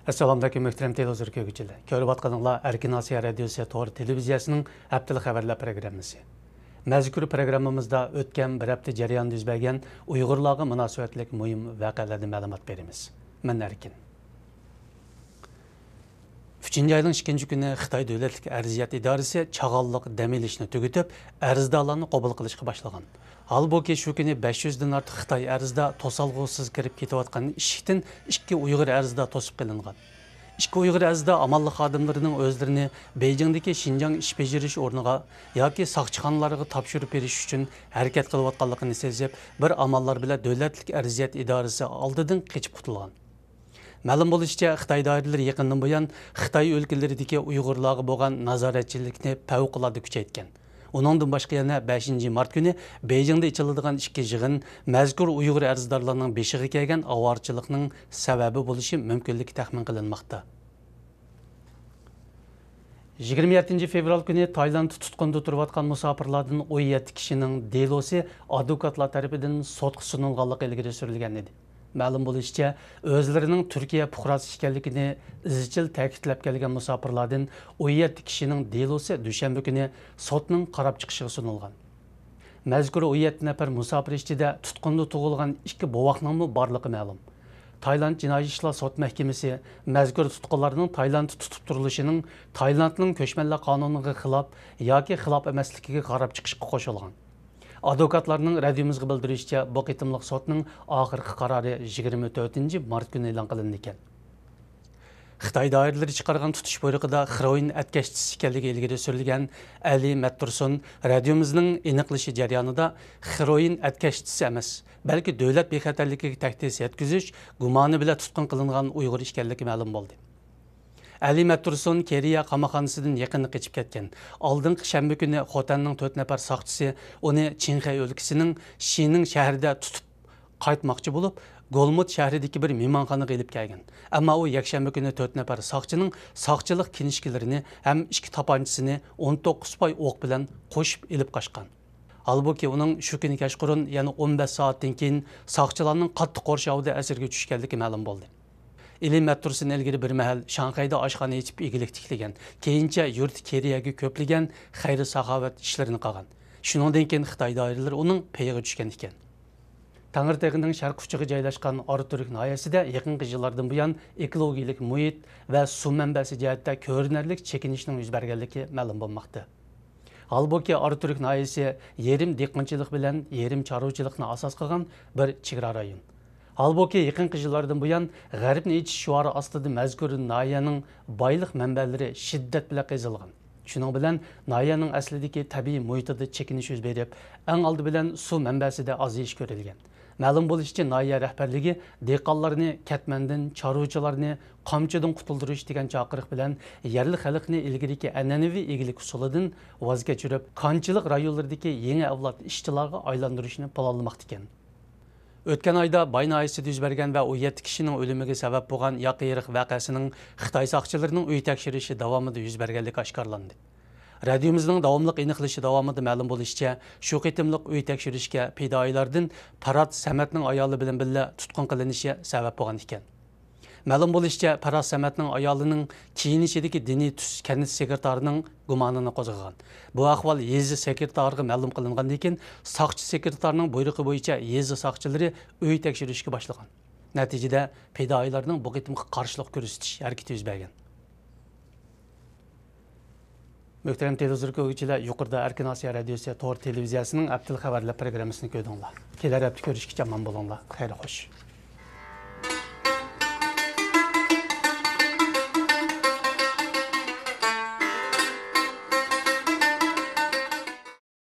Assalamu alaykum muhtaram televizor ko'ruvchilar. Ko'rib atqaninglar Erkin Asiya radiosi to'g'ri televiziyasining haftalik xabarlar programmasi. Mazkur programmamizda o'tgan bir hafta jarayonida yuz bergan Uyg'urlarga munosabatlik muhim voqealardan ma'lumot beramiz. Men Erkin. 3-oyning 2 kuni Xitoy davlatlik arziyat idorasi chag'alliq dam olishni tugatib, arzdorlarni qabul qilishga boshlagan. Halbuki shu kuni 500 dan ortiq Xitoy arzda to'salg'usiz kirib ketayotgan eshikdan 2 Uyg'ur arzda to'sib qilingan. 2 Uyg'ur arzda amallik xodimlarining o'zlarini Beijingdagi Xinjiang ish bajarish o'rniga yoki soqchixonalarga topshirib berish uchun harakat qilayotganligini sezib, bir amallar bilan davlatlik arziyat idorasi oldidan qochib qutulgan. Ma'lum bo'lishicha, Xitoy doiralari yaqindan buyon Xitoy o'lkalaridagi Uyg'urlarga bo'lgan nazoratchilikni favqulodda kuchaytgan. Uningdan boshqa yana 5-mart kuni Beijingda ichiladigan 2 yig'in mazkur Uyg'ur arzdorlarining beshiga kelgan avorchilikning sababi bo'lishi mumkinligi taxmin qilinmoqda. 27 fevral kuni Tayland tutqunda turayotgan musofirlardan 17 kishining delosi advokatlar tomonidan sotga sunilganligi ilgari surilgan edi. Ma'lum bo'lishicha, o'zlarining Turkiya fuqarosi ekanligini izchil ta'kidlab kelgan musofirlardan 17 kishining delosi dushanba kuni sotning qarab chiqishiga sunilgan. Mazkur 17 nafar musofir ichida tutqunda tug'ilgan 2 bovoqning borligi ma'lum. Tayland Jinoiy ishlar sot mahkamasi mazkur tutqunlarning Tayland tutib turilishining Taylandning ko'chmanlar qonuniga xilof yoki xilof emasligiga qarab chiqishga qo'shilgan. Advokatlarning radiomizga bildirishicha, bu qitimliq sotning oxirgi qarori 24-mart kuni e'lon qilindi ekan. Xitoy doiralari chiqargan tutish buyrug'ida heroin atkashtisi ekanligi ilgari surilgan Ali Mattursun radiomizning aniqlashi jarayonida heroin atkashtisi emas, balki davlat bexatarligiga tahdid yetkazish gumoni bilan tutqun qilingan Uyg'ur ekanligi ma'lum bo'ldi. Ali Mattursun Keriya qamoqxonasidan yaqinda qochib ketgan. Oldingi shanba kuni Xotanning 4 nafar soqchisi uni Qinxay o'lkasining Shining shahrida tutib qaytmoqchi bo'lib, Golmut shahridagi bir mehmonxonaga olib kelgan. Ammo u yakshanba kuni 4 nafar soqchining soqchilik kinishkalarini ham 2 tapanchisini 19 poy o'q bilan qo'shib olib qochgan. Halbuki uning shu kuni kechqurun, ya'ni 15 soatdan keyin soqchilarning qattiq qo'rshovida asirga tushganligi ma'lum bo'ldi. Ali Mattursun ilgari bir mahal Shanxayda oshxona ichib egilik tiklagan. Keyincha yurt Keriyaga ko'pligan xayr-saxovat ishlarini qilgan. Shuningdan keyin Xitoy doiralari uning payiga tushgan ekan. Tangirtag'ining sharq uchiga joylashgan Arturk noyasida yaqinqi yillardan buyon ekologik muhit va suv manbasi jihatda ko'rinarli chekinishning yuz berganligi ma'lum bo'lmoqda. Halbuki Arturk noyasi yerim dehqonchilik bilan yerim chorvachilikni asos qilgan bir chegara rayon. Halbuki yaqinqi yillardan buyon g'arbni ichish shuari ostida mazkur noyaning boylik manbalari shiddat bilan qazilgan. Shuning bilan noyaning aslidagi tabiiy muhitida chekinish yuz berib, eng oldi bilan suv manbasida ozish ko'rilgan. Ma'lum bo'lishicha, noya rahbarligi dehqonlarni katmandan, chorvachilarni qamchidan qutuldirish degan chaqiriq bilan yerli xalqni ilgariki an'anaviy egilik usulidan voz kechirib, konchilik rayonlaridagi yangi avlod ishchilarga aylantirishni planlamoqda ekan. O'tgan oyda Bay noyasida yuz bergan va 17 kishining o'limiga sabab bo'lgan yoqiriq voqeasining Xitoy soqchilarining uy tekshirishi davomida yuz berganligi oshkorlandi. Radiomizning davomli aniqlashi davomida ma'lum bo'lishicha, shu qitimliq uy tekshirishga fidoyilardan Farad Samatning ayoli bilan birga tutqun qilinishi sabab bo'lgan ekan. Ma'lum bo'lishicha, Farad Samatning ayolining kiyinishidagi diniy tus kanit sekretarining gumonini qo'zg'agan. Bu ahvol yezi sekretariga ma'lum qilingandan keyin soqchi sekretarining buyrug'i bo'yicha yezi soqchilari uy tekshirishga boshlagan. Natijada fidoyilarning bu qitimga qarshilik ko'rsatish harakati yuz bergan. Muhtaram televizor ko'ruvchilar, yuqorida Erkin Asiya radiosi to'g'ri televiziyasining haftalik xabarlar programmasini ko'rdinglar. Kelar hafta ko'rishgacha omon bo'linglar. Xayr xo'sh.